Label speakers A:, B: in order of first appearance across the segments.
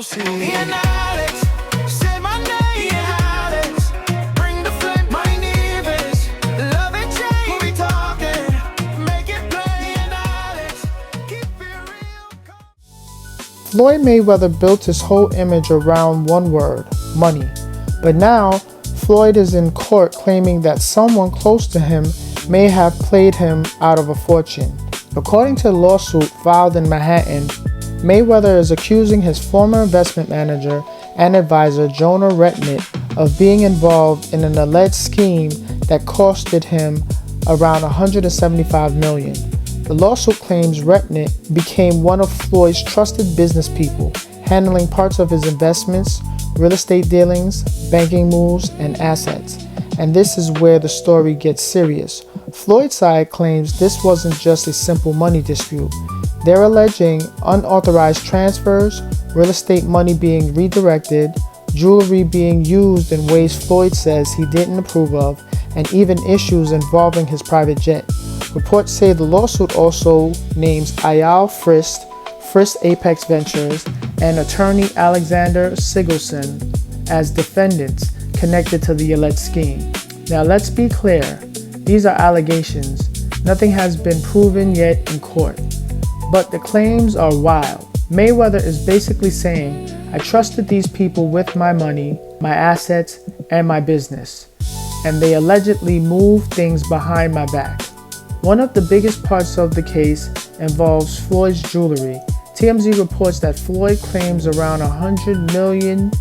A: Me and Alex, say my name, Alex. Bring the flame, Money Mayweather. Love and change, we'll be talking. Make it play, and Alex, keep it real.
B: Floyd Mayweather built his whole image around one word, money. But now, Floyd is in court claiming that someone close to him may have played him out of a fortune. According to a lawsuit filed in Manhattan, Mayweather is accusing his former investment manager and advisor Jonah Retnick of being involved in an alleged scheme that costed him around $175 million. The lawsuit claims Retnick became one of Floyd's trusted business people, handling parts of his investments, real estate dealings, banking moves, and assets. And this is where the story gets serious. Floyd's side claims this wasn't just a simple money dispute. They're alleging unauthorized transfers, real estate money being redirected, jewelry being used in ways Floyd says he didn't approve of, and even issues involving his private jet. Reports say the lawsuit also names Ayal Frist, Frist Apex Ventures, and attorney Alexander Sigelson as defendants connected to the alleged scheme. Now let's be clear, these are allegations. Nothing has been proven yet in court. But the claims are wild. Mayweather is basically saying, I trusted these people with my money, my assets, and my business, and they allegedly moved things behind my back. One of the biggest parts of the case involves Floyd's jewelry. TMZ reports that Floyd claims around $100 million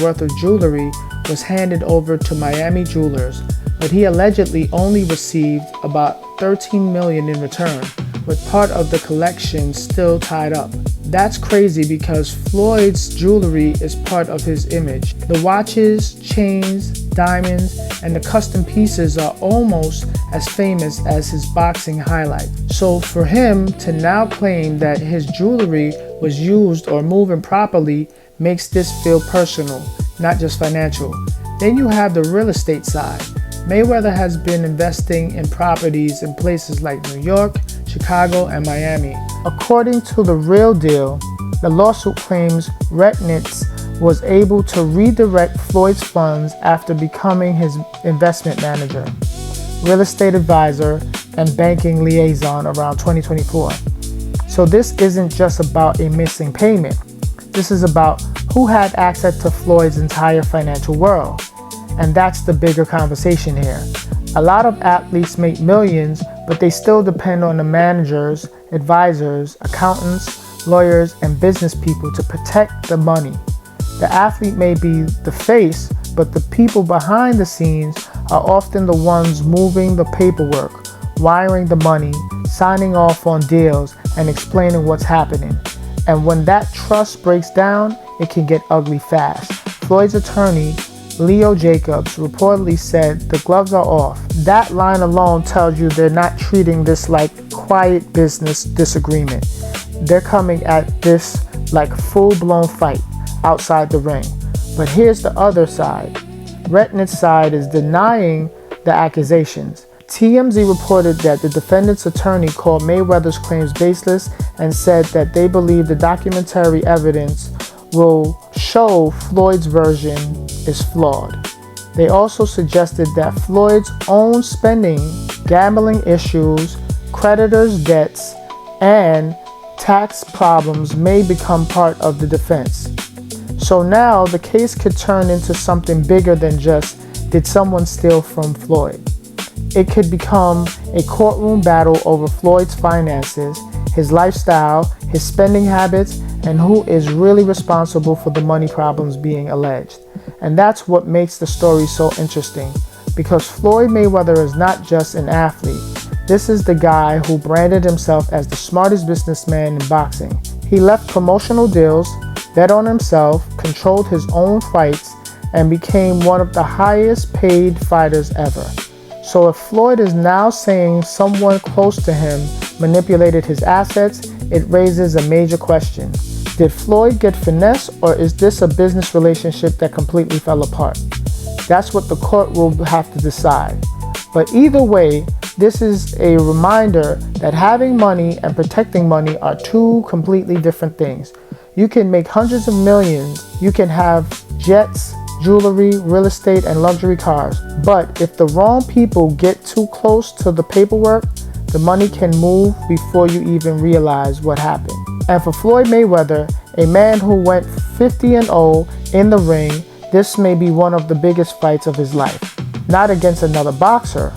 B: worth of jewelry was handed over to Miami jewelers, but he allegedly only received about $13 million in return, with part of the collection still tied up. That's crazy because Floyd's jewelry is part of his image. The watches, chains, diamonds, and the custom pieces are almost as famous as his boxing highlight. So for him to now claim that his jewelry was used or moved improperly makes this feel personal, not just financial. Then you have the real estate side. Mayweather has been investing in properties in places like New York, Chicago, and Miami. According to The Real Deal, the lawsuit claims Retnick was able to redirect Floyd's funds after becoming his investment manager, real estate advisor, and banking liaison around 2024. So this isn't just about a missing payment. This is about who had access to Floyd's entire financial world. And that's the bigger conversation here. A lot of athletes make millions, but they still depend on the managers, advisors, accountants, lawyers, and business people to protect the money. The athlete may be the face, but the people behind the scenes are often the ones moving the paperwork, wiring the money, signing off on deals, and explaining what's happening. And when that trust breaks down, it can get ugly fast. Floyd's attorney, Leo Jacobs, reportedly said the gloves are off. That line alone tells you they're not treating this like quiet business disagreement. They're coming at this like full-blown fight outside the ring. But here's the other side. Retnick's side is denying the accusations. TMZ reported that the defendant's attorney called Mayweather's claims baseless and said that they believe the documentary evidence will show Floyd's version is flawed. They also suggested that Floyd's own spending, gambling issues, creditors' debts, and tax problems may become part of the defense. So now the case could turn into something bigger than just, did someone steal from Floyd? It could become a courtroom battle over Floyd's finances, his lifestyle, his spending habits, and who is really responsible for the money problems being alleged. And that's what makes the story so interesting, because Floyd Mayweather is not just an athlete. This is the guy who branded himself as the smartest businessman in boxing. He left promotional deals, bet on himself, controlled his own fights, and became one of the highest paid fighters ever. So if Floyd is now saying someone close to him manipulated his assets, it raises a major question. Did Floyd get finessed, or is this a business relationship that completely fell apart? That's what the court will have to decide. But either way, this is a reminder that having money and protecting money are two completely different things. You can make hundreds of millions. You can have jets, jewelry, real estate, and luxury cars. But if the wrong people get too close to the paperwork, the money can move before you even realize what happened. And for Floyd Mayweather, a man who went 50-0 in the ring, this may be one of the biggest fights of his life. Not against another boxer,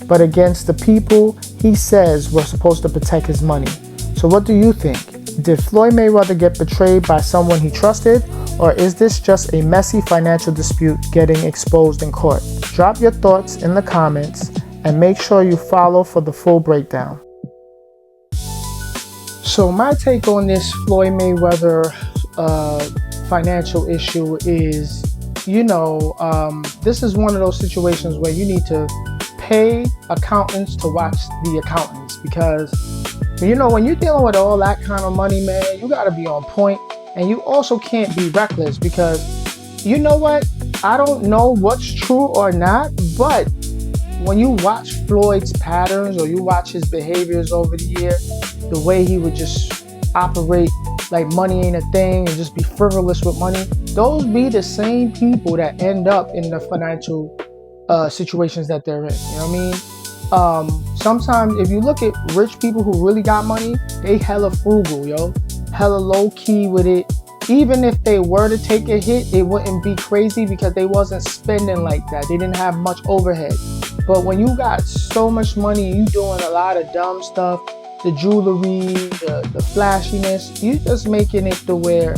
B: but against the people he says were supposed to protect his money. So what do you think? Did Floyd Mayweather get betrayed by someone he trusted, or is this just a messy financial dispute getting exposed in court? Drop your thoughts in the comments and make sure you follow for the full breakdown. So my take on this Floyd Mayweather financial issue is, this is one of those situations where you need to pay accountants to watch the accountants, because when you're dealing with all that kind of money, man, you got to be on point, and you also can't be reckless, because you know what? I don't know what's true or not, but when you watch Floyd's patterns or you watch his behaviors over the year, the way he would just operate like money ain't a thing and just be frivolous with money, those be the same people that end up in the financial situations that they're in. You know what I mean? Sometimes if you look at rich people who really got money, they hella frugal, hella low key with it. Even if they were to take a hit, it wouldn't be crazy because they wasn't spending like that. They didn't have much overhead. But when you got so much money, you doing a lot of dumb stuff, the jewelry, the flashiness, you just making it to where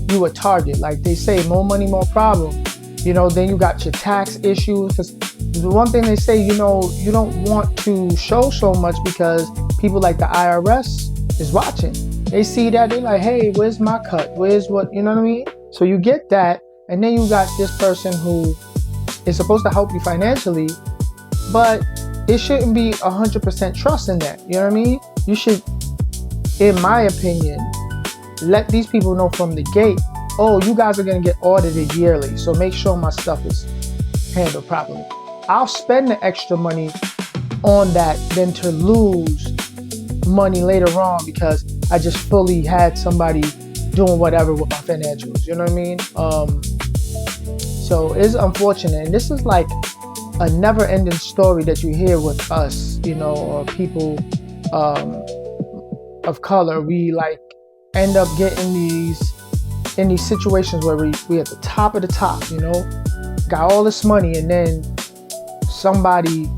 B: you a target. Like they say, more money, more problem. Then you got your tax issues. Because the one thing they say, you don't want to show so much because people like the IRS is watching. They see that, they're like, hey, where's my cut? Where's what, you know what I mean? So you get that, and then you got this person who is supposed to help you financially, but it shouldn't be 100% trust in that. You know what I mean? You should, in my opinion, let these people know from the gate, oh, you guys are going to get audited yearly, so make sure my stuff is handled properly. I'll spend the extra money on that than to lose money later on because I just fully had somebody doing whatever with my financials. You know what I mean? So it's unfortunate. And this is like a never-ending story that you hear with us, or people of color. We like end up getting in these situations where we at the top of the top, got all this money, and then somebody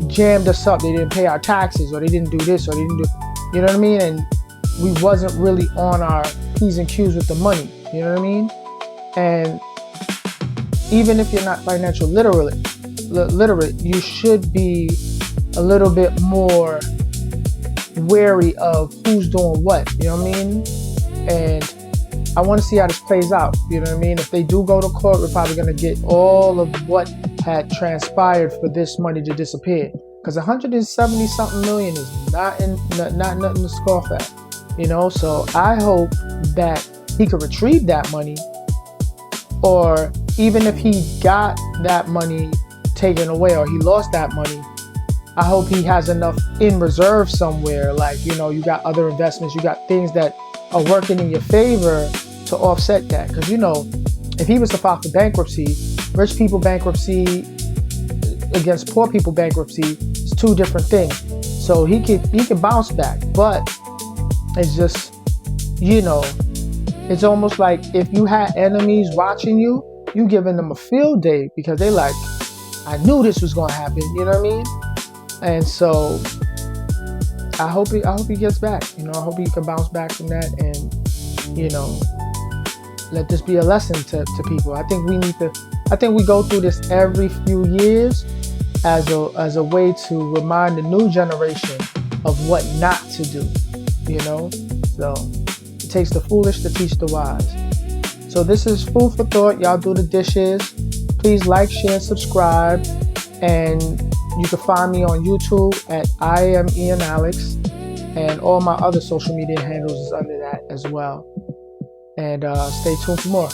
B: jammed us up. They didn't pay our taxes, or they didn't do this, or they didn't do, you know what I mean? And we wasn't really on our P's and Q's with the money, you know what I mean? And even if you're not financial literate, you should be a little bit more wary of who's doing what, you know what I mean? And I want to see how this plays out, you know what I mean? If they do go to court, we're probably going to get all of what had transpired for this money to disappear. Because 170 something million is not nothing to scoff at, So I hope that he could retrieve that money, or even if he got that money taken away or he lost that money, I hope he has enough in reserve somewhere. Like, you got other investments, you got things that are working in your favor to offset that. Because, if he was to file for bankruptcy, rich people bankruptcy against poor people bankruptcy is two different things. So he can bounce back, but it's just, it's almost like if you had enemies watching you, you giving them a field day because they like, I knew this was gonna happen. You know what I mean? And so I hope he gets back. I hope he can bounce back from that, and let this be a lesson to people. I think we go through this every few years as a way to remind the new generation of what not to do. So it takes the foolish to teach the wise. So this is food for thought. Y'all do the dishes. Please like, share, subscribe, and you can find me on YouTube at I am Ian Alex, and all my other social media handles is under that as well. And stay tuned for more.